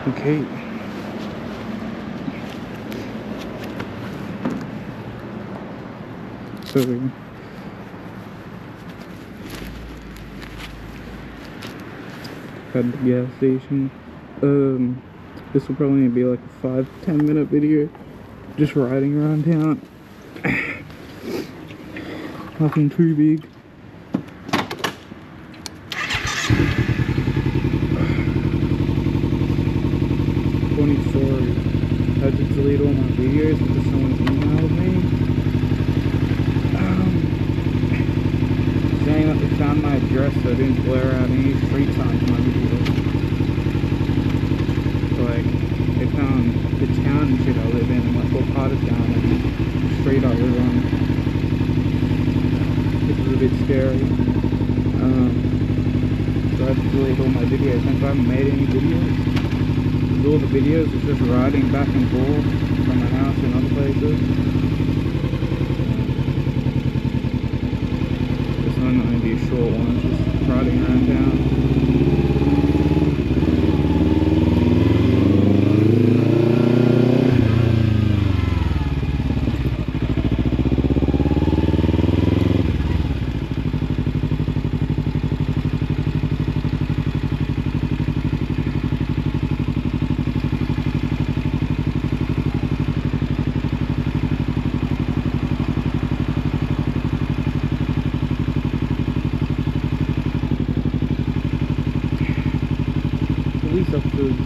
Okay. So at the gas station. This will probably be like a 5-10 minute video, just riding around town. Nothing too big. Sorry, I had to delete all my videos because someone emailed me saying that they found my address, so I didn't blur out any street signs in my videos. Like, they found the town and shit I live in, and like what part of town and the street I live on, which is a bit scary. So I had to delete all my videos, since I haven't made any videos. All the videos is just riding back and forth from my house and other places. This one not going to be a short one, just riding around town. Police officers.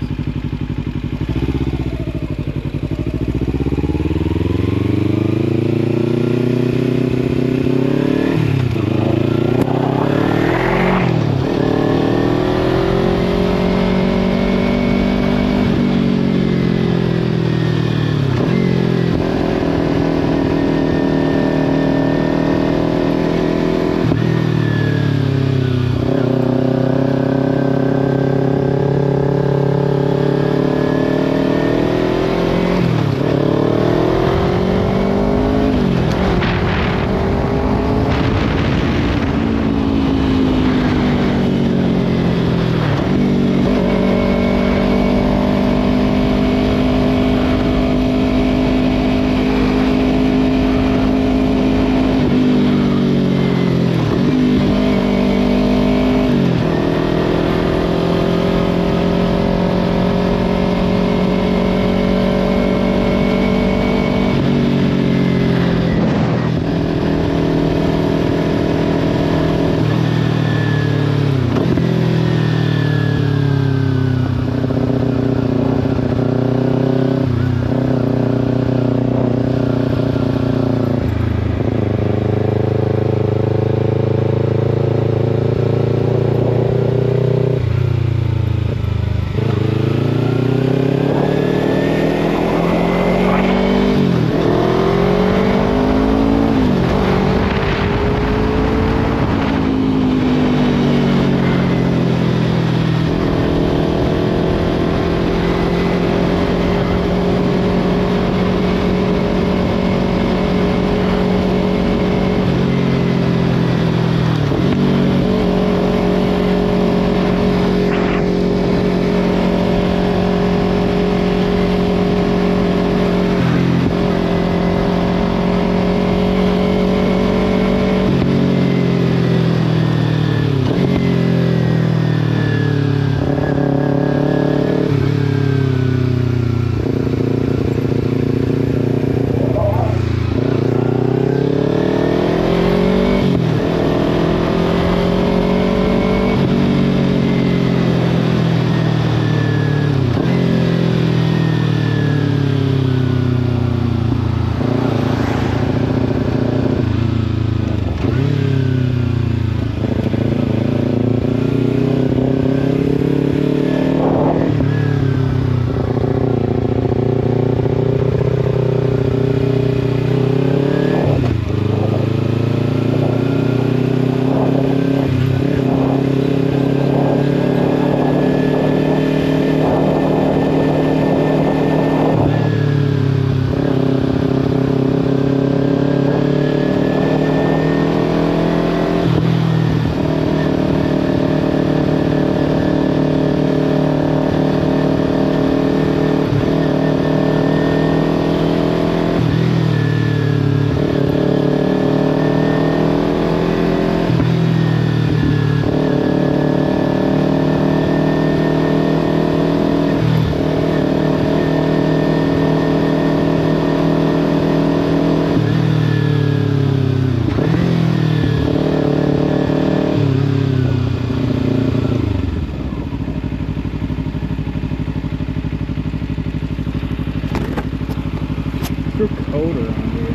colder around here.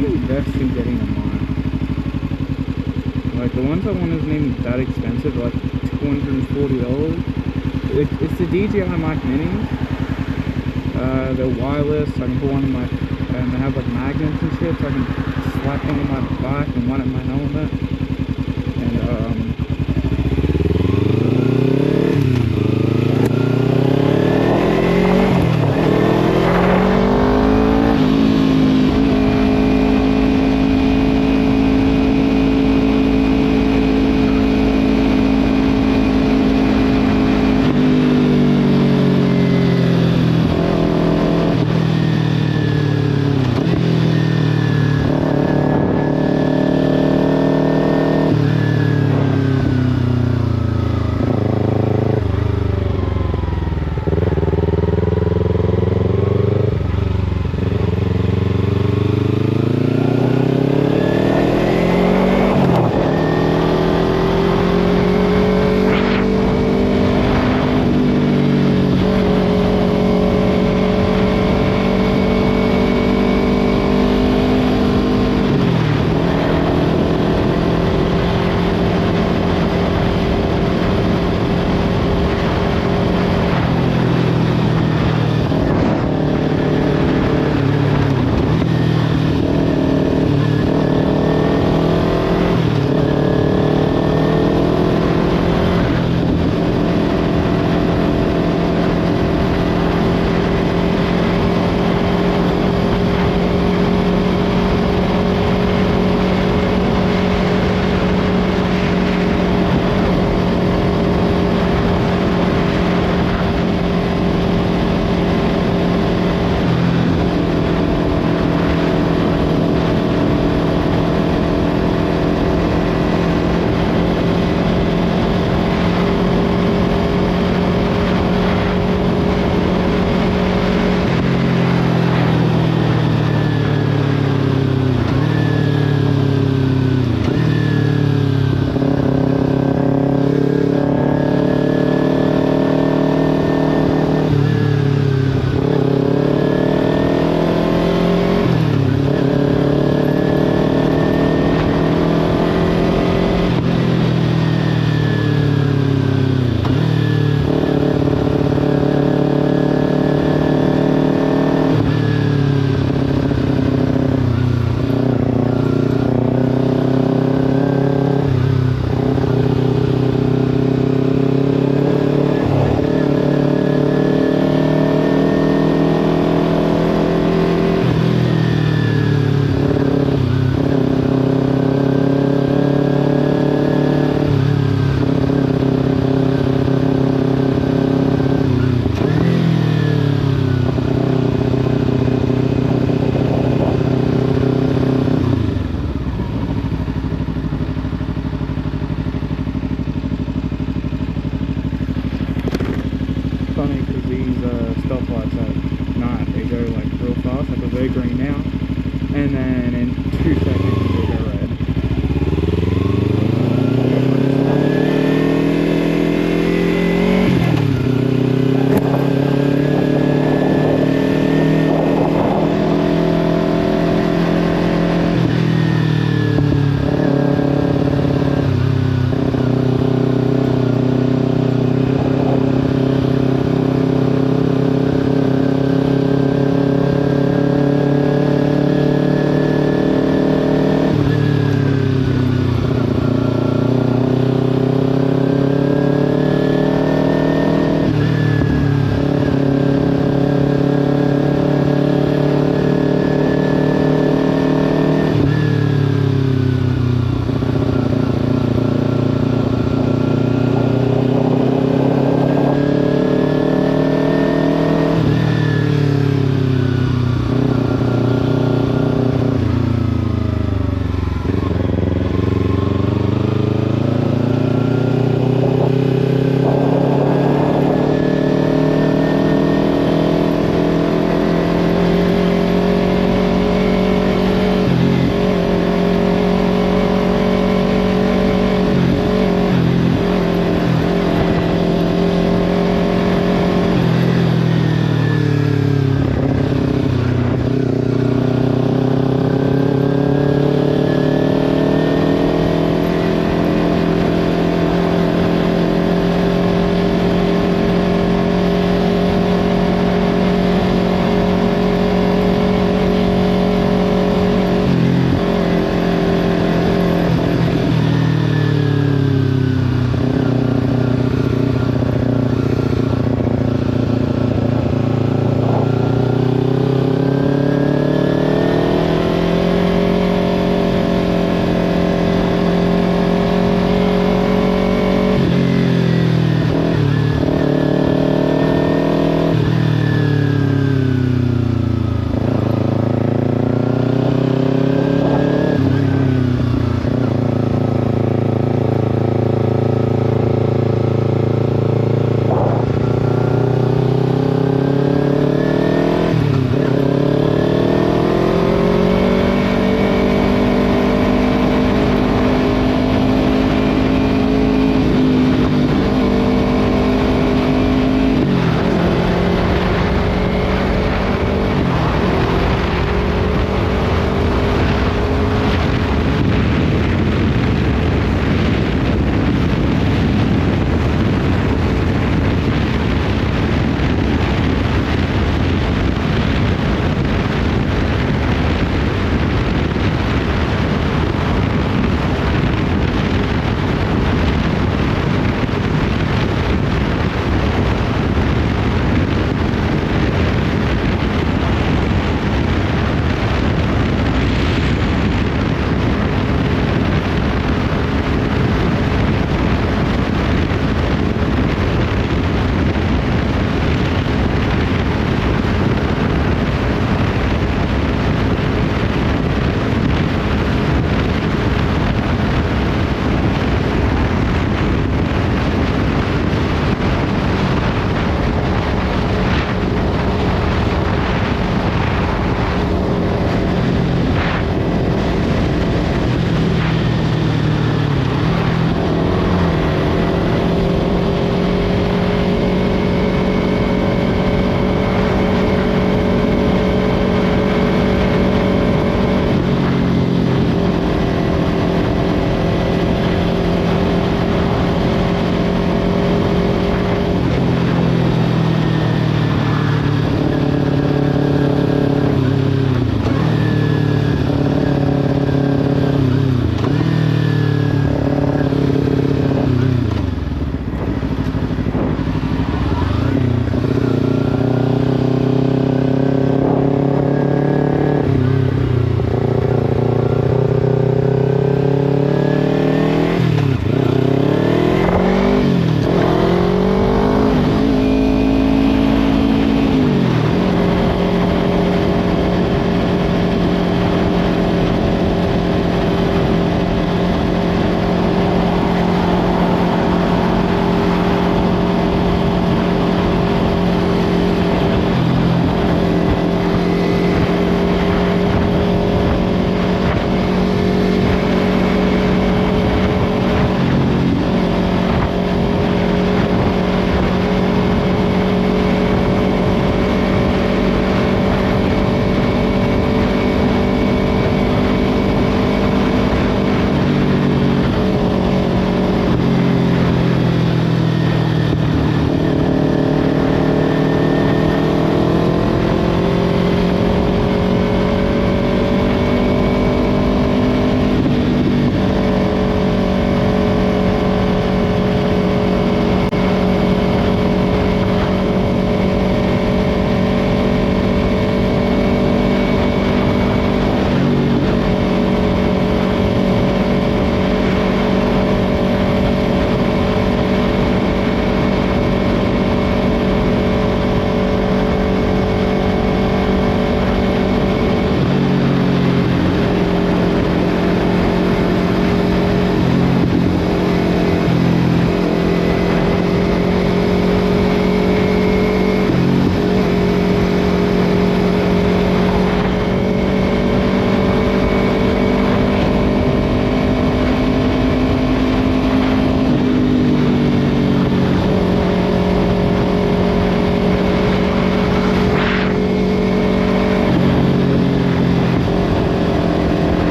Invest in getting a mod. Like the ones I want isn't even that expensive, like $240. It's the DJI Mac Minis. They're wireless. I can put one in my, and they have like magnets and shit, so I can slap one in my back and one in my helmet. And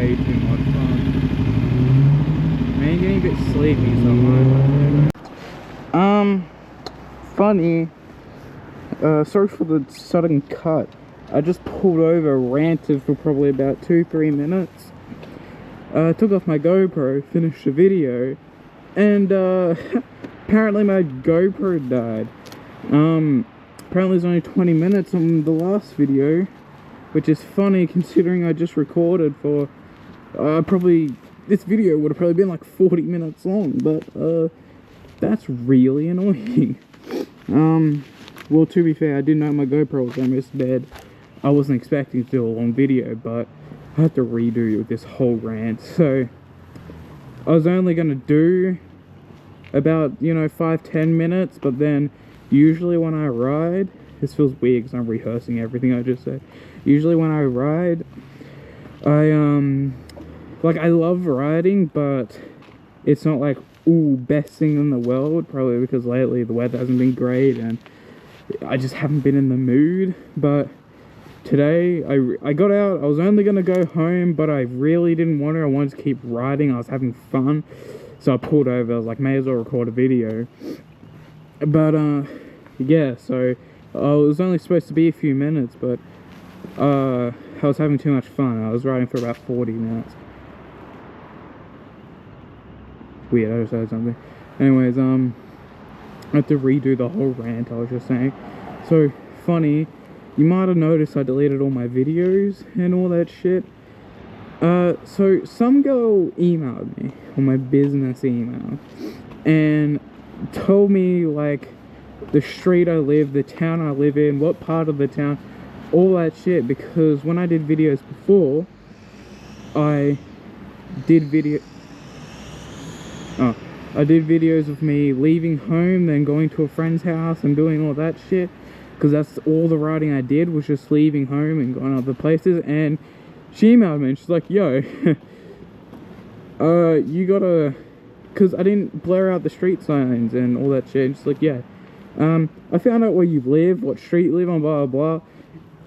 way too much fun. Man, you're getting a bit sleepy, so funny. Sorry for the sudden cut. I just pulled over, ranted for probably about 2-3 minutes. Took off my GoPro, finished the video, and apparently my GoPro died. Apparently it's only 20 minutes on the last video, which is funny considering I just recorded for this video would have probably been like 40 minutes long, but that's really annoying. Well, to be fair, I didn't know my GoPro was almost dead. I wasn't expecting to do a long video, but I had to redo this whole rant. So I was only gonna do about, you know, 5-10 minutes, but then usually when I ride, this feels weird because I'm rehearsing everything I just said. Usually when I ride, I love riding, but it's not like, ooh, best thing in the world, probably because lately the weather hasn't been great and I just haven't been in the mood. But today I got out. I was only gonna go home, but I really didn't want to. I wanted to keep riding. I was having fun, so I pulled over. I was like, may as well record a video. But yeah, so it was only supposed to be a few minutes, but I was having too much fun. I was riding for about 40 minutes. Weird, I just heard something. Anyways, I had to redo the whole rant I was just saying. So funny, you might have noticed I deleted all my videos and all that shit. So some girl emailed me on my business email and told me like the street I live, the town I live in, what part of the town, all that shit, because when I did videos before, I did videos of me leaving home, then going to a friend's house and doing all that shit, because that's all the riding I did, was just leaving home and going other places. And she emailed me and she's like, yo, you gotta, because I didn't blur out the street signs and all that shit. And she's like, yeah, I found out where you live, what street you live on, blah blah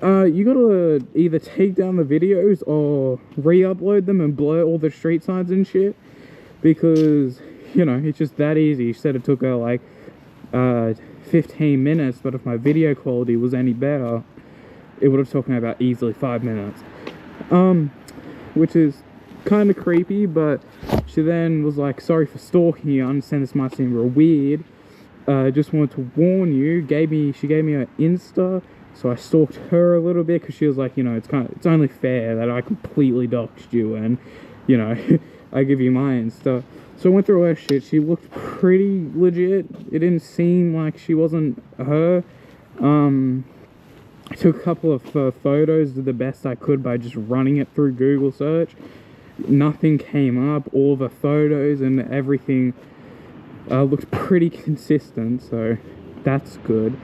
blah. You gotta either take down the videos or re-upload them and blur all the street signs and shit, because, you know, it's just that easy. She said it took her like 15 minutes, but if my video quality was any better, it would have taken about easily 5 minutes. Which is kind of creepy, but she then was like, sorry for stalking you, I understand this might seem real weird, just wanted to warn you. She gave me her Insta, so I stalked her a little bit, because she was like, you know, it's only fair that I completely doxed you and, you know, I give you my Insta. So I went through her shit. She looked pretty legit. It didn't seem like she wasn't her. I took a couple of photos, did the best I could by just running it through Google search. Nothing came up. All the photos and everything looked pretty consistent, so that's good.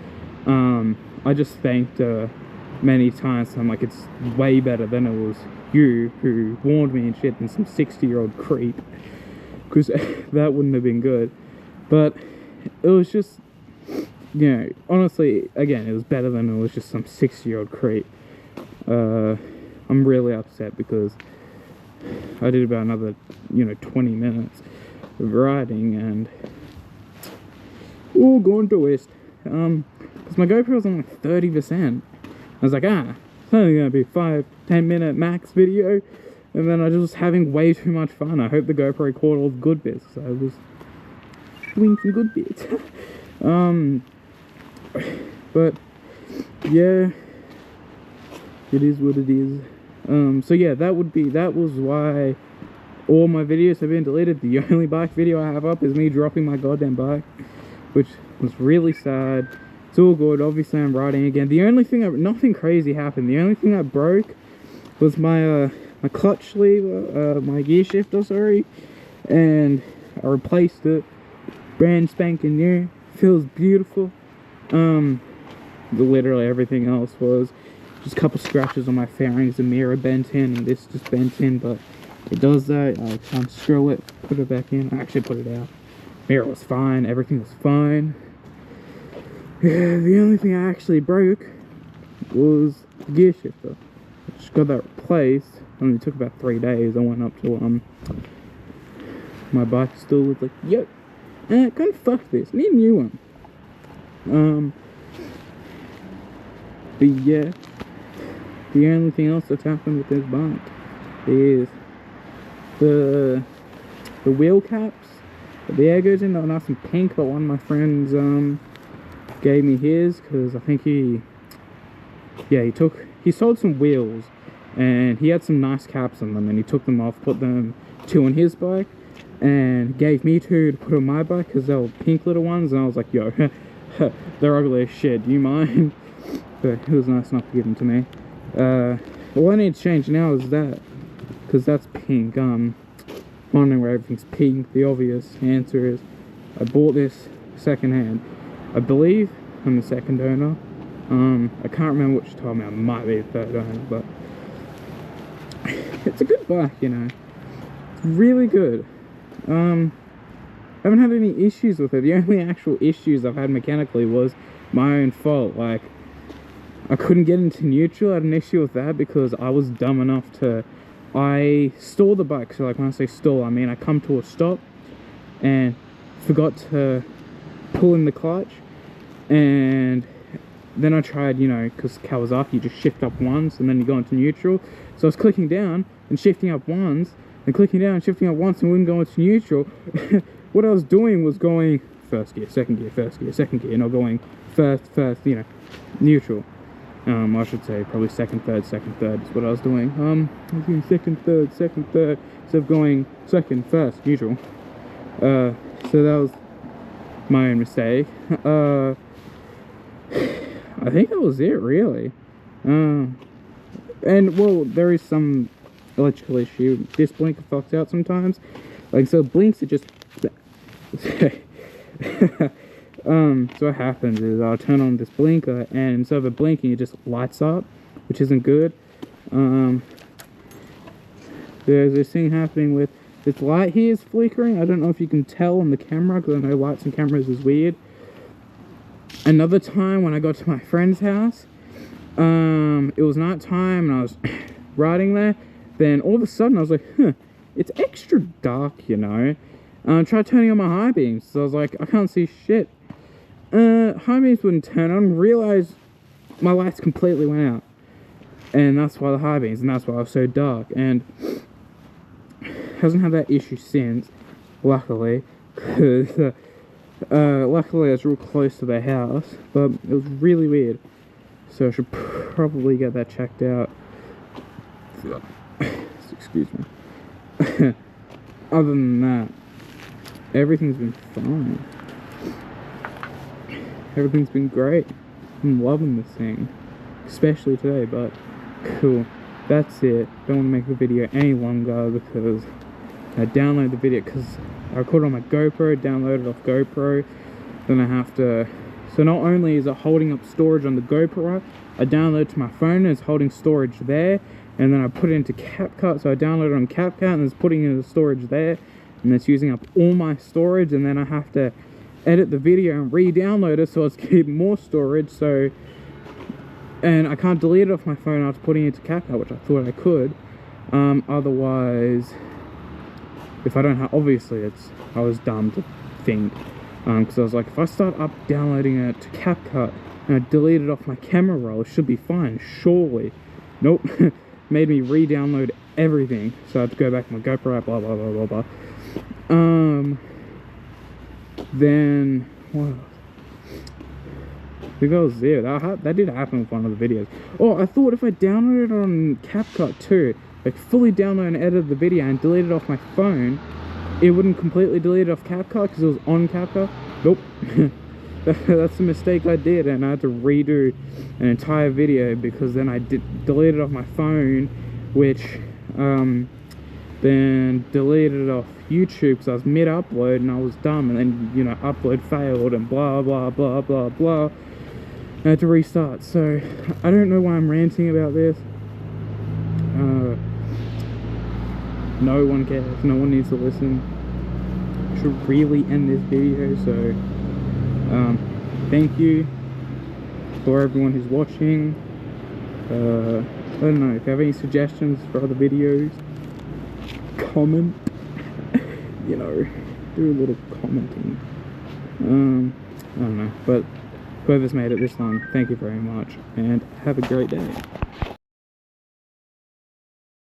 I just thanked her many times. So I'm like, it's way better than it was you who warned me and shit than some 60-year-old creep, because that wouldn't have been good. But it was just, you know, honestly, again, it was better than it was just some 60-year-old creep. I'm really upset because I did about another, you know, 20 minutes of riding and going to waste. Because my GoPro was on like 30%. I was like, it's only gonna be 5-10 minute max video, and then I was just having way too much fun. I hope the GoPro caught all the good bits, so I was doing some good bits. But yeah, it is what it is. So yeah, that was why all my videos have been deleted. The only bike video I have up is me dropping my goddamn bike, which was really sad. It's all good. Obviously I'm riding again. The only thing nothing crazy happened. The only thing that broke was my my clutch lever, my gear shifter, sorry, and I replaced it, brand spanking new. Feels beautiful. Literally everything else was just a couple scratches on my fairings. The mirror bent in and this just bent in, but it does that. I unscrew it, put it back in. I actually put it out. Mirror was fine, everything was fine. Yeah, the only thing I actually broke was the gear shifter. I just got that replaced. only took about 3 days. I went up to my bike store, was like, yo, kind of fuck this, need a new one. But yeah, the only thing else that's happened with this bike is the wheel caps. The air goes in, they're nice and pink, but one of my friends gave me his because I think he sold some wheels and he had some nice caps on them, and he took them off, put them 2 on his bike, and gave me 2 to put on my bike because they were pink little ones, and I was like, yo, they're ugly as shit, do you mind? But it was nice enough to give them to me. All I need to change now is that, because that's pink. Wondering where everything's pink. The obvious answer is I bought this secondhand. I believe I'm the second owner. I can't remember which time I might be the third owner, but it's a good bike, you know. It's really good. I haven't had any issues with it. The only actual issues I've had mechanically was my own fault. Like, I couldn't get into neutral. I had an issue with that because I was dumb enough to... I stall the bike. So like when I say stall, I mean I come to a stop and forgot to pull in the clutch, and then I tried, you know, because Kawasaki, you just shift up once and then you go into neutral. So I was clicking down and shifting up once and clicking down and shifting up once and wouldn't go into neutral. What I was doing was going first gear, second gear, first gear, second gear, not going first, you know, neutral. I should say probably second, third is what I was doing. I was doing second, third, instead of going second, first, neutral. So that was my own mistake. I think that was it, really. And, well, there is some electrical issue. This blinker fucks out sometimes. Like, so blinks, it just... so what happens is I'll turn on this blinker, and instead of it blinking, it just lights up, which isn't good. There's this thing happening with this light here is flickering. I don't know if you can tell on the camera, because I know lights and cameras is weird. Another time when I got to my friend's house, it was night time and I was riding there, then all of a sudden I was like, it's extra dark, you know. I tried turning on my high beams, so I was like, I can't see shit. High beams wouldn't turn on, realized my lights completely went out. And that's why the high beams, and that's why I was so dark. And hasn't had that issue since, luckily, because luckily I was real close to the house, but it was really weird. So I should probably get that checked out. Excuse me. Other than that, everything's been fine. Everything's been great. I'm loving this thing, especially today, but cool. That's it. Don't want to make the video any longer because I download the video because I record on my GoPro, download it off GoPro, then I have to... So not only is it holding up storage on the GoPro, I download it to my phone and it's holding storage there, and then I put it into CapCut, so I download it on CapCut and it's putting it into storage there, and it's using up all my storage, and then I have to edit the video and re-download it so it's keeping more storage, so... And I can't delete it off my phone after putting it into CapCut, which I thought I could. Otherwise, if I don't have... Obviously, I was dumb to think. Because I was like, if I start downloading it to CapCut and I delete it off my camera roll, it should be fine, surely. Nope. Made me re-download everything. So I had to go back to my GoPro, blah, blah, blah, blah, blah. Then... What else? I think that was there. That did happen with one of the videos. Oh, I thought if I downloaded it on CapCut too, like fully download and edit the video and delete it off my phone, it wouldn't completely delete it off CapCut because it was on CapCut. Nope. That's the mistake I did, and I had to redo an entire video because then I deleted it off my phone, which then deleted it off YouTube because I was mid-upload and I was dumb, and then, you know, upload failed and blah blah blah blah blah. I had to restart, so I don't know why I'm ranting about this. No one cares, no one needs to listen. I should really end this video, so thank you for everyone who's watching. I don't know, if you have any suggestions for other videos, comment, you know, do a little commenting. I don't know, but whoever's made it this long, thank you very much, and have a great day.